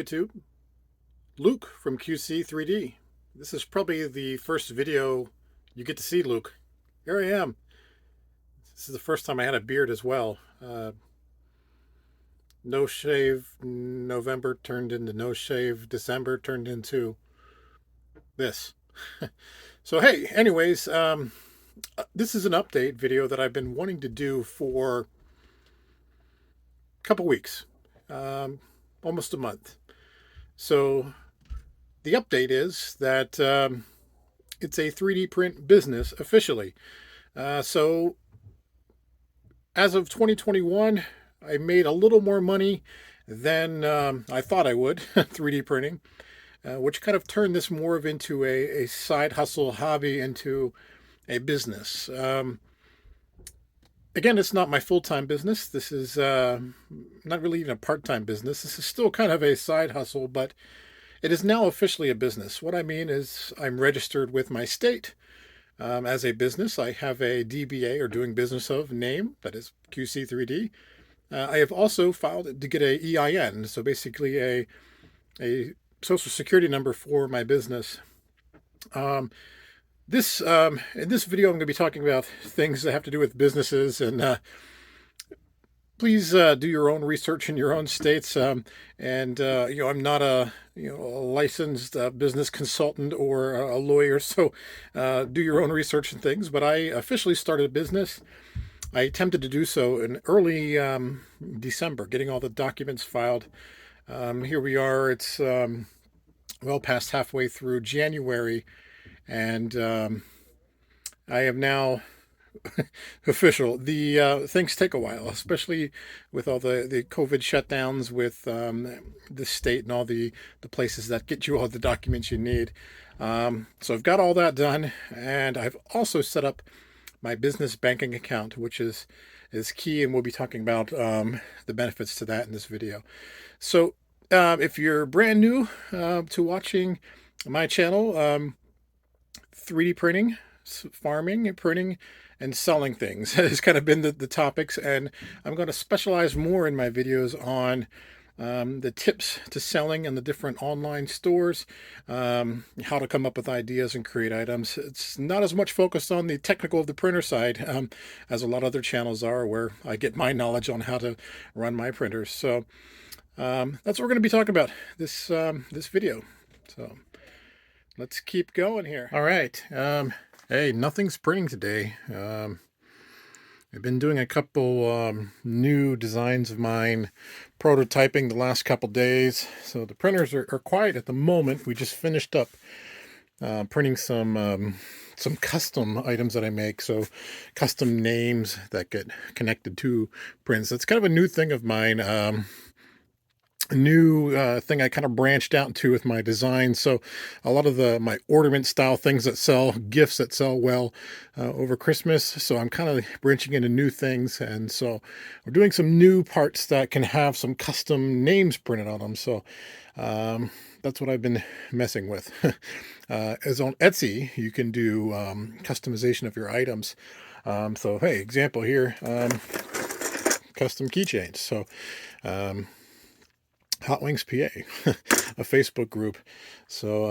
YouTube. Luke from QC3D. This is probably the first video you get to see Luke. Here I am. This is the first time I had a beard as well. No shave November turned into no shave December turned into this. So hey, anyways, this is an update video that I've been wanting to do for a couple weeks, almost a month. So the update is that it's a 3D print business officially. So as of 2021, I made a little more money than I thought I would 3D printing, which kind of turned this more of into a side hustle hobby into a business. Again, it's not my full-time business. This is not really even a part-time business. This is still kind of a side hustle, but it is now officially a business. What I mean is I'm registered with my state as a business. I have a DBA, or doing business of, name, that is QC3D. I have also filed to get a EIN, so basically a social security number for my business. In this video, I'm going to be talking about things that have to do with businesses, and please do your own research in your own states. I'm not a licensed business consultant or a lawyer, so do your own research and things. But I officially started a business. I attempted to do so in early December, getting all the documents filed. Here we are. It's well past halfway through January, and I have now official. The things take a while, especially with all the COVID shutdowns with the state and all the places that get you all the documents you need. So I've got all that done, and I've also set up my business banking account, which is key, and we'll be talking about the benefits to that in this video. So if you're brand new to watching my channel, 3D printing, farming, printing, and selling things has kind of been the topics, and I'm going to specialize more in my videos on the tips to selling in the different online stores, how to come up with ideas and create items. It's not as much focused on the technical of the printer side as a lot of other channels are, where I get my knowledge on how to run my printers. So that's what we're going to be talking about this video. So let's keep going here. All right. Hey, nothing's printing today. I've been doing a couple new designs of mine, prototyping the last couple days. So the printers are quiet at the moment. We just finished up printing some custom items that I make. So custom names that get connected to prints. That's kind of a new thing of mine. A new thing I kind of branched out into with my design. So a lot of my ornament style things that sell, gifts that sell well over Christmas. So I'm kind of branching into new things, and so we're doing some new parts that can have some custom names printed on them. So that's what I've been messing with. As on Etsy, you can do customization of your items. So hey, example here, custom keychains. So Hot Wings PA, a Facebook group. So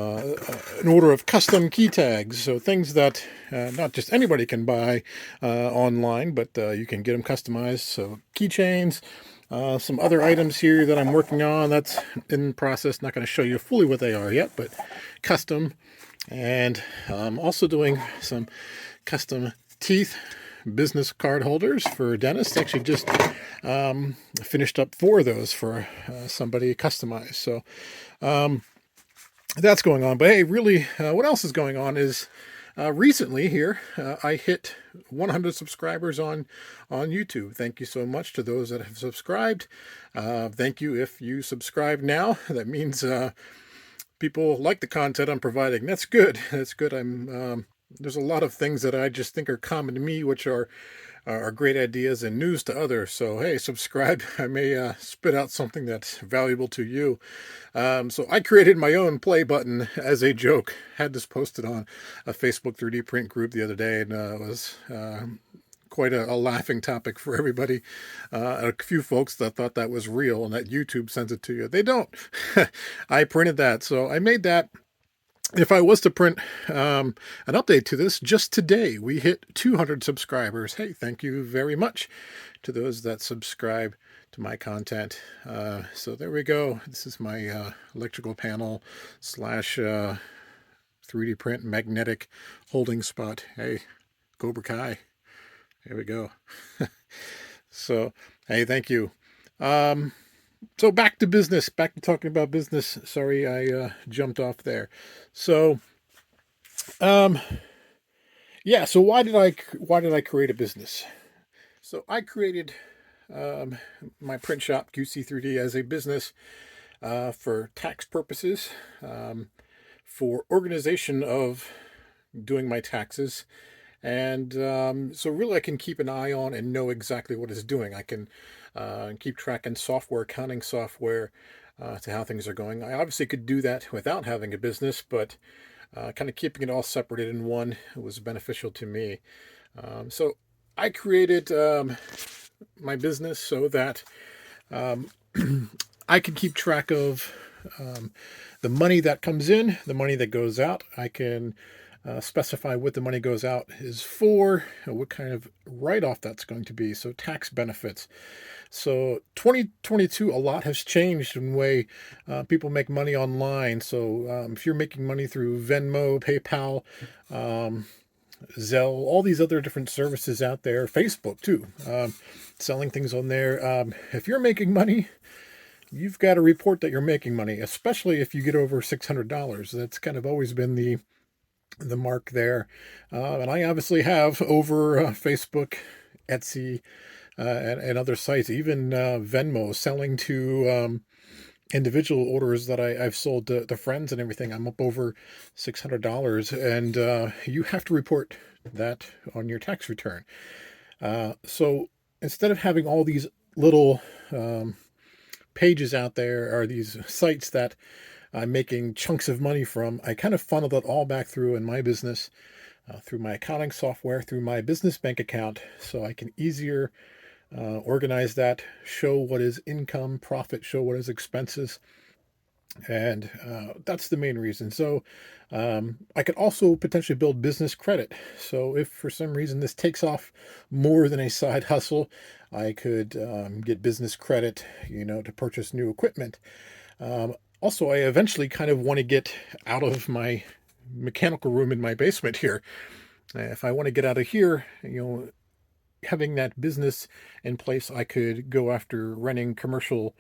an order of custom key tags, so things that not just anybody can buy online, but you can get them customized. So keychains, some other items here that I'm working on, that's in process. Not going to show you fully what they are yet, but custom. And I'm also doing some custom teeth business card holders for dentists. Actually just finished up 4 of those for somebody customized. So that's going on. But hey, really, what else is going on is recently here, I hit 100 subscribers on YouTube. Thank you so much to those that have subscribed. Thank you if you subscribe now. That means people like the content I'm providing. That's good. That's good. There's a lot of things that I just think are common to me, which are great ideas and news to others. So hey, subscribe. I may spit out something that's valuable to you. So I created my own play button as a joke. Had this posted on a Facebook 3D print group the other day, and it was quite a laughing topic for everybody. A few folks that thought that was real and that YouTube sends it to you. They don't. I printed that. So I made that. If I was to print an update to this, just today we hit 200 subscribers. Hey, thank you very much to those that subscribe to my content. So there we go. This is my electrical panel slash 3D print magnetic holding spot. Hey, Cobra Kai. There we go. So, hey, thank you. So back to business, back to talking about business. Sorry, I jumped off there. So, yeah. So why did I create a business? So I created my print shop QC3D as a business for tax purposes, for organization of doing my taxes. And so really I can keep an eye on and know exactly what it's doing. I can keep tracking software, accounting software, to how things are going. I obviously could do that without having a business, but kind of keeping it all separated in one was beneficial to me. So I created my business so that I can keep track of the money that comes in, the money that goes out. I can specify what the money goes out is for, what kind of write-off that's going to be. So tax benefits. So 2022, a lot has changed in the way people make money online. So if you're making money through Venmo, PayPal, Zelle, all these other different services out there, Facebook too, selling things on there. If you're making money, you've got to report that you're making money, especially if you get over $600. That's kind of always been the mark there. And I obviously have over Facebook, Etsy, and other sites, even Venmo, selling to individual orders that I've sold to friends and everything. I'm up over $600, and you have to report that on your tax return. So instead of having all these little pages out there, or these sites that I'm making chunks of money from, I kind of funneled it all back through in my business, through my accounting software, through my business bank account, so I can easier organize that, show what is income, profit, show what is expenses. And that's the main reason. So I could also potentially build business credit. So if for some reason this takes off more than a side hustle, I could get business credit, to purchase new equipment. Also, I eventually kind of want to get out of my mechanical room in my basement here. If I want to get out of here, having that business in place, I could go after renting commercial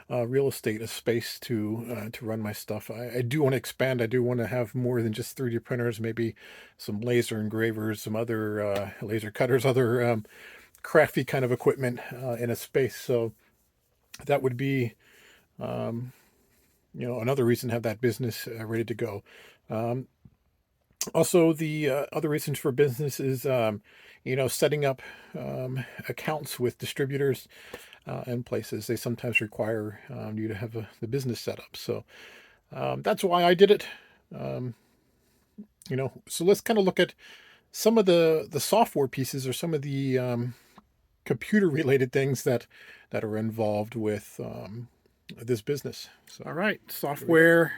real estate, a space to run my stuff. I do want to expand. I do want to have more than just 3D printers, maybe some laser engravers, some other laser cutters, other crafty kind of equipment in a space. So that would be another reason to have that business ready to go. Also, the other reasons for business is, setting up accounts with distributors and places. They sometimes require you to have the business set up. So that's why I did it. So let's kind of look at some of the software pieces, or some of the computer related things that are involved with this business. So, all right, software,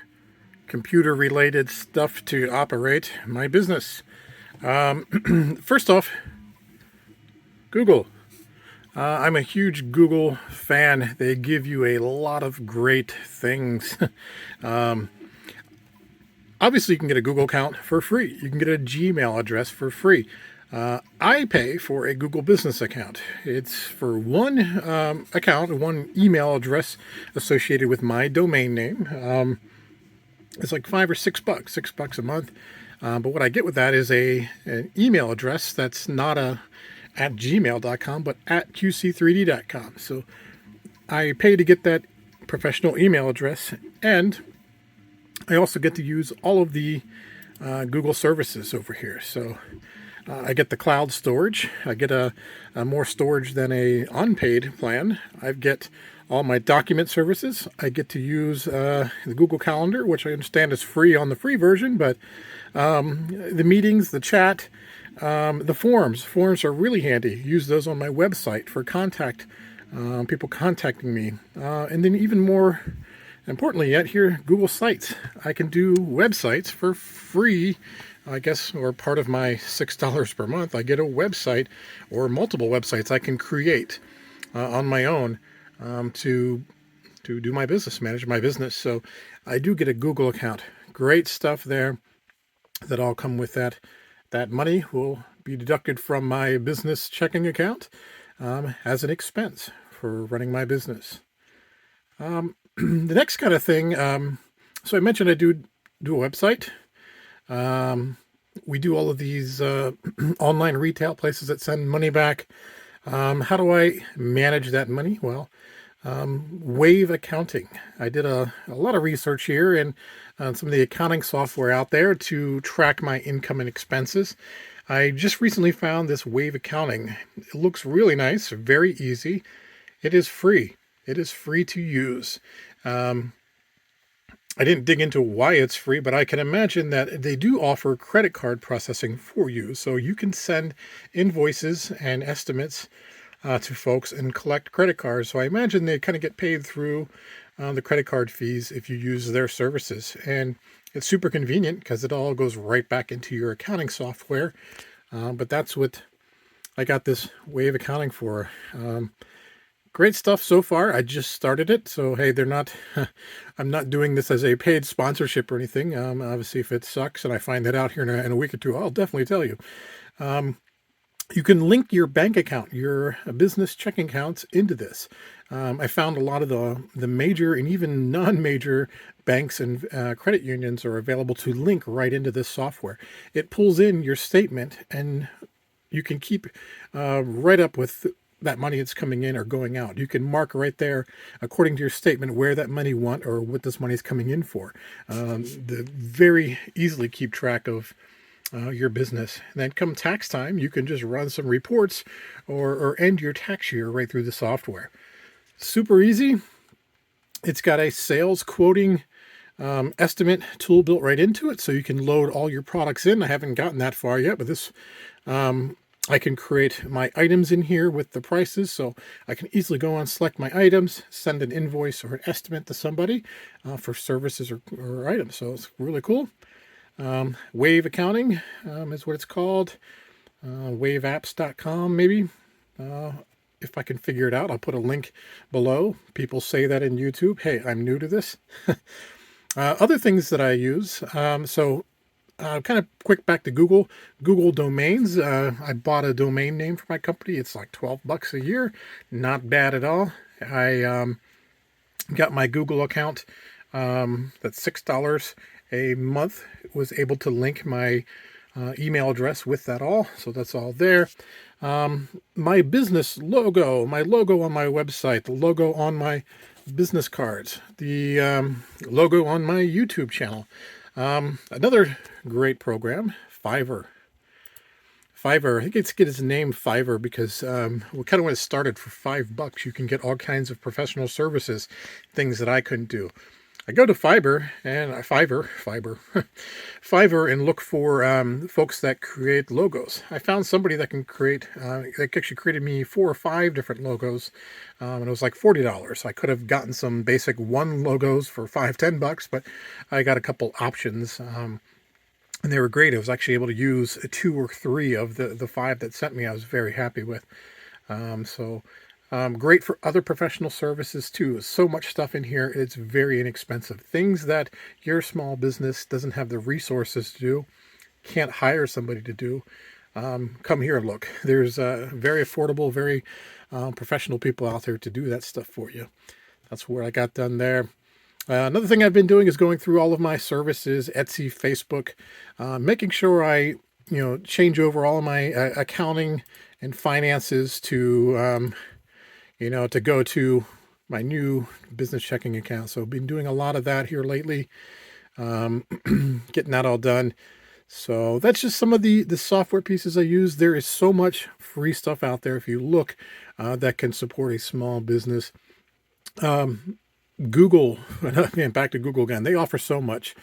computer related stuff to operate my business. First off, Google. I'm a huge Google fan. They give you a lot of great things. Obviously, you can get a Google account for free. You can get a Gmail address for free. I pay for a Google business account. It's for one account, one email address associated with my domain name. It's like $5 or $6 a month. But what I get with that is an email address that's not at gmail.com, but at qc3d.com. So I pay to get that professional email address, and I also get to use all of the Google services over here. So I get the cloud storage. I get a more storage than a unpaid plan. I get all my document services. I get to use the Google Calendar, which I understand is free on the free version, but the meetings, the chat, The forms are really handy. Use those on my website for contact, people contacting me. And then even more importantly yet, here, Google Sites. I can do websites for free, I guess, or part of my $6 per month. I get a website or multiple websites I can create on my own to do my business, manage my business. So I do get a Google account. Great stuff there that all come with that. That money will be deducted from my business checking account as an expense for running my business. The next kind of thing, so I mentioned I do a website. We do all of these online retail places that send money back. How do I manage that money? Well, Wave accounting. I did a lot of research here and some of the accounting software out there to track my income and expenses. I just recently found this Wave accounting. It looks really nice, very easy. It is free. It is free to use. I didn't dig into why it's free, but I can imagine that they do offer credit card processing for you. So you can send invoices and estimates to folks and collect credit cards. So I imagine they kind of get paid through the credit card fees if you use their services. And it's super convenient because it all goes right back into your accounting software. But that's what I got this Wave accounting for. Great stuff so far. I just started it. So, hey, I'm not doing this as a paid sponsorship or anything. Obviously, if it sucks and I find that out here in a week or two, I'll definitely tell you. You can link your bank account, your business checking accounts into this. I found a lot of the major and even non-major banks and credit unions are available to link right into this software. It pulls in your statement and you can keep right up with that money that's coming in or going out. You can mark right there, according to your statement, where that money went or what this money is coming in for. Very easily keep track of your business. And then come tax time, you can just run some reports or end your tax year right through the software. Super easy. It's got a sales quoting estimate tool built right into it, so you can load all your products in. I haven't gotten that far yet, but this I can create my items in here with the prices, so I can easily go on, select my items, send an invoice or an estimate to somebody for services or items. So it's really cool. Wave accounting is what it's called. Waveapps.com maybe. If I can figure it out, I'll put a link below. People say that in YouTube. Hey, I'm new to this. Other things that I use. Kind of quick back to Google. Google domains. I bought a domain name for my company. It's like $12 a year. Not bad at all. I got my Google account. That's $6 a month. Was able to link my email address with that all. So that's all there. My business logo, my logo on my website, the logo on my business cards, the logo on my YouTube channel. Another great program, Fiverr. Fiverr, I think it's get its name Fiverr because we kind of when it started for $5, you can get all kinds of professional services, things that I couldn't do. I go to Fiverr and look for folks that create logos. I found somebody that can create, that actually created me 4 or 5 different logos, and it was like $40. I could have gotten some basic one logos for $5-10, but I got a couple options, and they were great. I was actually able to use 2 or 3 of the 5 that sent me. I was very happy with. Great for other professional services too. So much stuff in here. It's very inexpensive. Things that your small business doesn't have the resources to do, can't hire somebody to do. Come here and look. There's very affordable, very professional people out there to do that stuff for you. That's where I got done there. Another thing I've been doing is going through all of my services, Etsy, Facebook, making sure I change over all of my accounting and finances to to go to my new business checking account. So I've been doing a lot of that here lately, getting that all done. So that's just some of the software pieces I use. There is so much free stuff out there if you look that can support a small business. Google, again, back to Google again, they offer so much.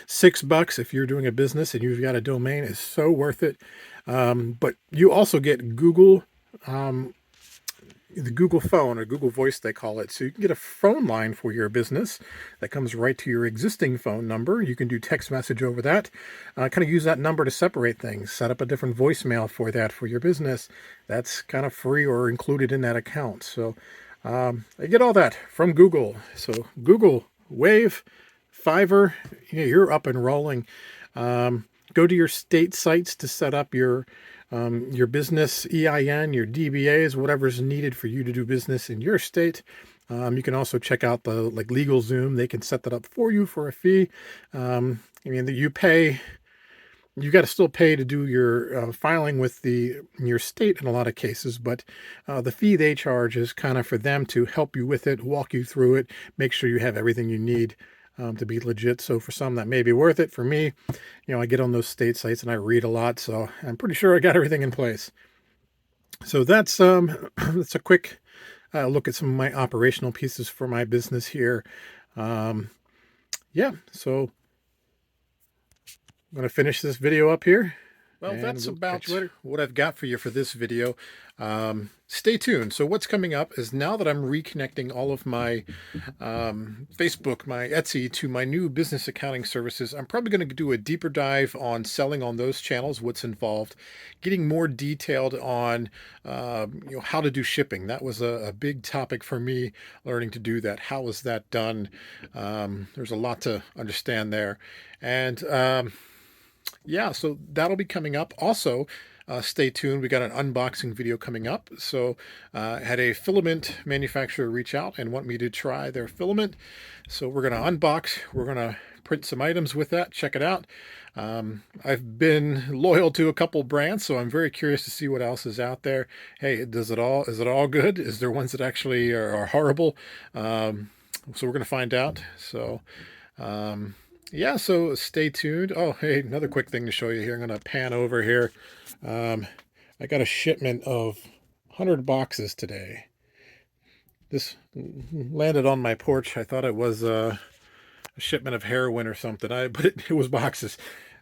$6 if you're doing a business and you've got a domain is so worth it. But you also get Google, the Google phone or Google Voice, they call it. So you can get a phone line for your business that comes right to your existing phone number. You can do text message over that. Kind of use that number to separate things. Set up a different voicemail for that for your business. That's kind of free or included in that account. So I get all that from Google. So Google, Wave, Fiverr, you're up and rolling. Go to your state sites to set up your business EIN, your DBAs, whatever's needed for you to do business in your state. You can also check out the like LegalZoom. They can set that up for you for a fee. I mean, you pay. You got to still pay to do your filing with your state in a lot of cases, but the fee they charge is kind of for them to help you with it, walk you through it, make sure you have everything you need to be legit. So for some that may be worth it. For me, I get on those state sites and I read a lot, so I'm pretty sure I got everything in place. So that's that's a quick look at some of my operational pieces for my business here. Yeah, so I'm going to finish this video up here. Well, that's about what I've got for you for this video. Stay tuned. So what's coming up is now that I'm reconnecting all of my Facebook, my Etsy to my new business accounting services, I'm probably going to do a deeper dive on selling on those channels, what's involved, getting more detailed on how to do shipping. That was a big topic for me, learning to do that. How is that done? There's a lot to understand there. And yeah, so that'll be coming up. Also, stay tuned. We got an unboxing video coming up. So I had a filament manufacturer reach out and want me to try their filament. So we're going to unbox. We're going to print some items with that. Check it out. I've been loyal to a couple brands, so I'm very curious to see what else is out there. Hey, is it all good? Is there ones that actually are horrible? So we're going to find out. So yeah, so stay tuned. Oh, hey, another quick thing to show you here. I'm going to pan over here. I got a shipment of 100 boxes today. This landed on my porch. I thought it was a shipment of heroin or something, but it was boxes.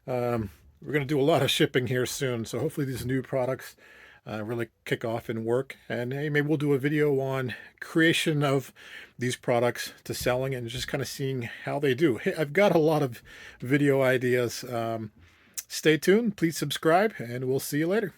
We're going to do a lot of shipping here soon, so hopefully these new products really kick off and work. And hey, maybe we'll do a video on creation of these products to selling and just kind of seeing how they do. Hey, I've got a lot of video ideas. Stay tuned, please subscribe, and we'll see you later.